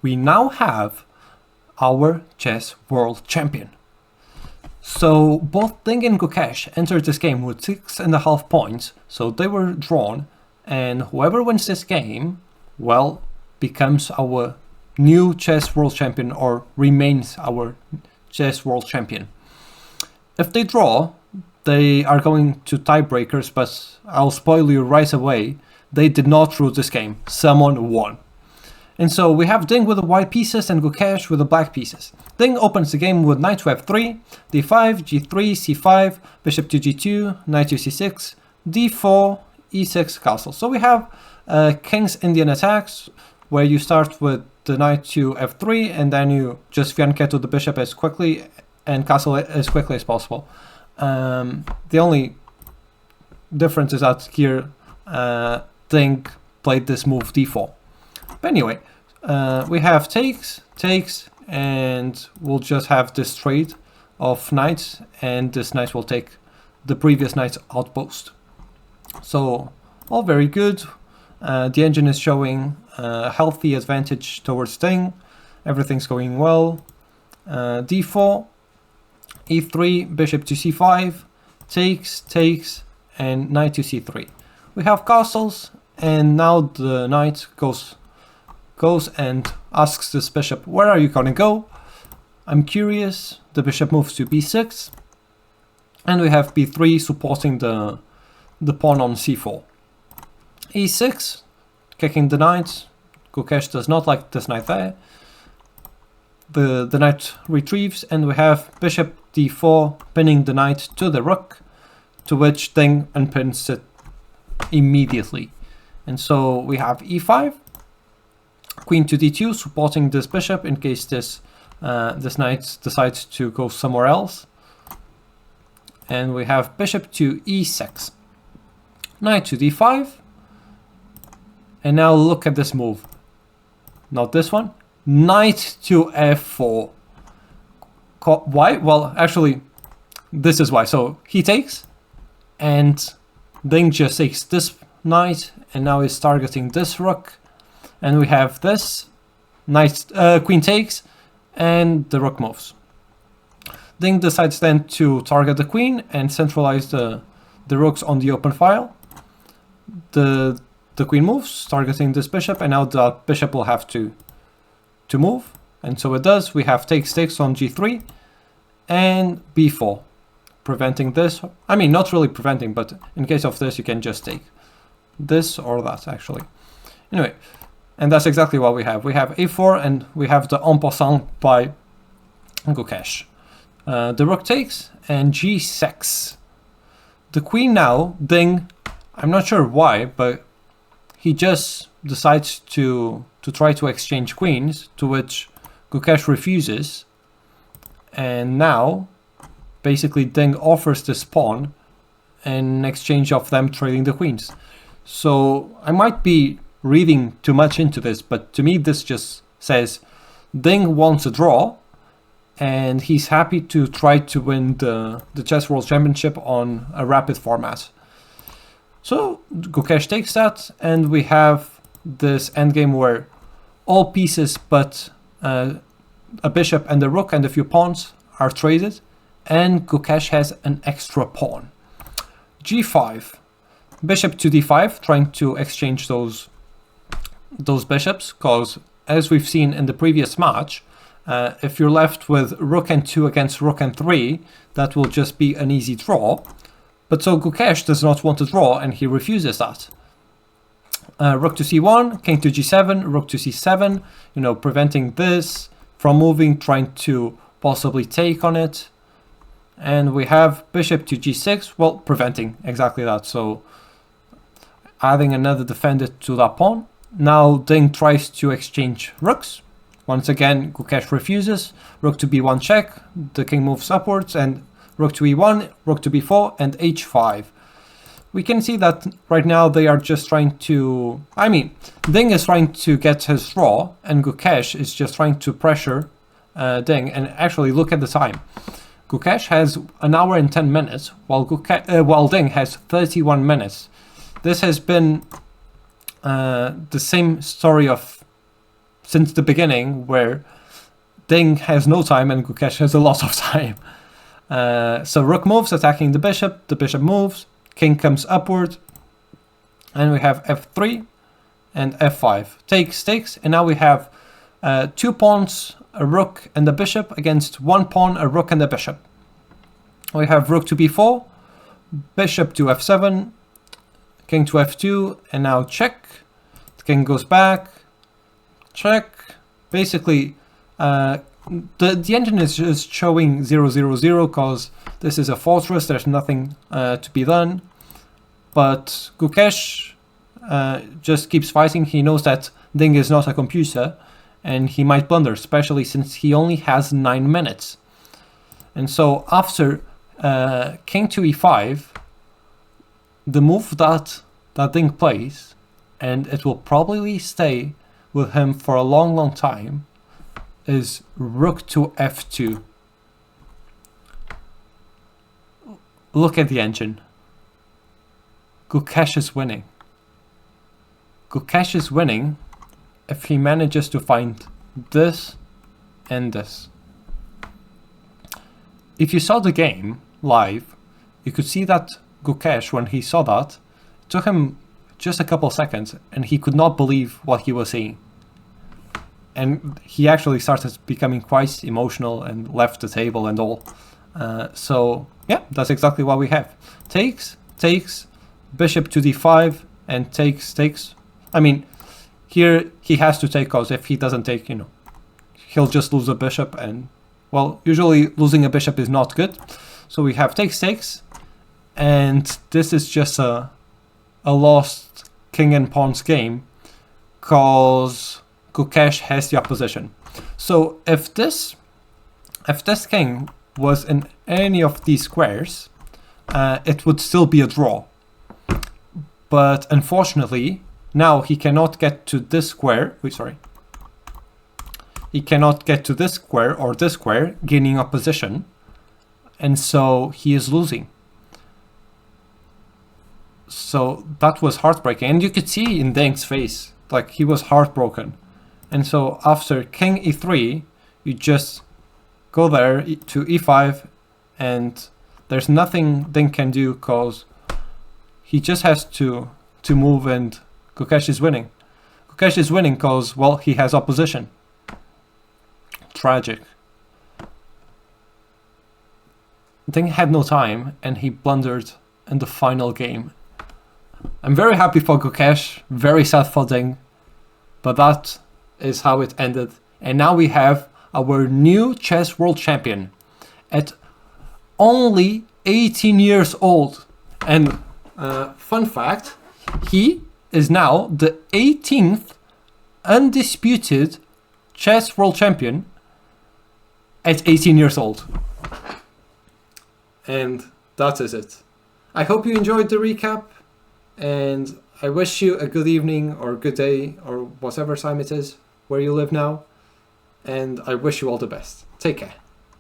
we now have our chess world champion. So both Ding and Gukesh entered this game with 6.5 points, so they were drawn, and whoever wins this game, well, becomes our new chess world champion or remains our chess world champion. If they draw, they are going to tiebreakers, but I'll spoil you right away, they did not rule this game, someone won. And so we have Ding with the white pieces and Gukesh with the black pieces. Ding opens the game with knight to f3, d5, g3, c5, bishop to g2, knight to c6, d4, e6, castle. So we have King's Indian attacks, where you start with the knight to f3 and then you just fianchetto the bishop as quickly and castle as quickly as possible. The only difference is that here Ding played this move d4. But anyway, we have takes, and we'll just have this trade of knights, and this knight will take the previous knight's outpost. So, all very good. The engine is showing a healthy advantage towards Ding. Everything's going well. d4, e3, bishop to c5, takes, and knight to c3. We have castles, and now the knight goes and asks this bishop, where are you gonna go? I'm curious. The bishop moves to b6, and we have b3 supporting the pawn on c4. e6, kicking the knight. Gukesh does not like this knight there. The knight retrieves, and we have bishop d4 pinning the knight to the rook, to which Ding unpins it immediately. And so we have e5, queen to d2, supporting this bishop in case this knight decides to go somewhere else. And we have bishop to e6, knight to d5, and now look at this move. Not this one. Knight to f4. Why? Well, actually, this is why. So he takes, and Ding just takes this knight, and now he's targeting this rook. And we have this knight, queen takes, and the rook moves. Ding decides then to target the queen and centralize the rooks on the open file. The queen moves, targeting this bishop, and now the bishop will have to move. And so it does. We have takes on g3 and b4, preventing this. I mean, not really preventing, but in case of this, you can just take this or that, actually. Anyway. And that's exactly what we have. We have a4, and we have the en passant by Gukesh. The rook takes, and g6. The queen now, Ding, I'm not sure why, but he just decides to try to exchange queens, to which Gukesh refuses. And now, basically, Ding offers this pawn in exchange of them trading the queens. So I might be reading too much into this, but to me this just says Ding wants a draw, and he's happy to try to win the Chess World Championship on a rapid format. So Gukesh takes that, and we have this endgame where all pieces but a bishop and a rook and a few pawns are traded, and Gukesh has an extra pawn. g5, bishop to d5, trying to exchange those bishops, because as we've seen in the previous match, if you're left with rook n2 against rook n3, that will just be an easy draw. But so Gukesh does not want to draw, and he refuses that. Rook to c1, king to g7, rook to c7, preventing this from moving, trying to possibly take on it. And we have bishop to g6, well, preventing exactly that, so adding another defender to that pawn. Now Ding tries to exchange rooks. Once again, Gukesh refuses. Rook to b1 check, the king moves upwards, and rook to e1, rook to b4, and h5. We can see that right now they are just trying to... Ding is trying to get his draw, and Gukesh is just trying to pressure Ding. And actually, look at the time. Gukesh has 1 hour and 10 minutes, while Ding has 31 minutes. This has been the same story of since the beginning, where Ding has no time and Gukesh has a lot of time. So rook moves, attacking the bishop moves, king comes upward, and we have f3 and f5. Takes, and now we have 2 pawns, a rook and a bishop, against 1 pawn, a rook and a bishop. We have rook to b4, bishop to f7, king to f2, and now check. The king goes back, check. Basically, the engine is just showing 0-0-0 because this is a fortress, there's nothing to be done. But Gukesh just keeps fighting. He knows that Ding is not a computer and he might blunder, especially since he only has 9 minutes. And so after king to e5, the move that Ding plays, and it will probably stay with him for a long time, is rook to f2. Look at the engine. Gukesh is winning. Gukesh is winning if he manages to find this and this. If you saw the game live, you could see that Gukesh, when he saw that, it took him just a couple seconds and he could not believe what he was seeing. And he actually started becoming quite emotional and left the table and all. So yeah, that's exactly what we have. Takes, bishop to d5, and takes. I mean, here he has to take, because if he doesn't take, he'll just lose a bishop, and well, usually losing a bishop is not good. So we have takes, and this is just a lost king and pawns game, because Gukesh has the opposition. So if this king was in any of these squares, it would still be a draw. But unfortunately, now he cannot get to this square. He cannot get to this square or this square, gaining opposition, and so he is losing. So that was heartbreaking, and you could see in Deng's face, like, he was heartbroken. And so after king e3, you just go there to e5, and there's nothing Deng can do, because he just has to move, and Gukesh is winning. Gukesh is winning because, well, he has opposition. Tragic. Deng had no time and he blundered in the final game. I'm very happy for Gukesh, very sad for Deng, but that is how it ended. And now we have our new chess world champion at only 18 years old. And fun fact, he is now the 18th undisputed chess world champion at 18 years old. And that is it. I hope you enjoyed the recap, and I wish you a good evening or good day or whatever time it is where you live now, and I wish you all the best. Take care.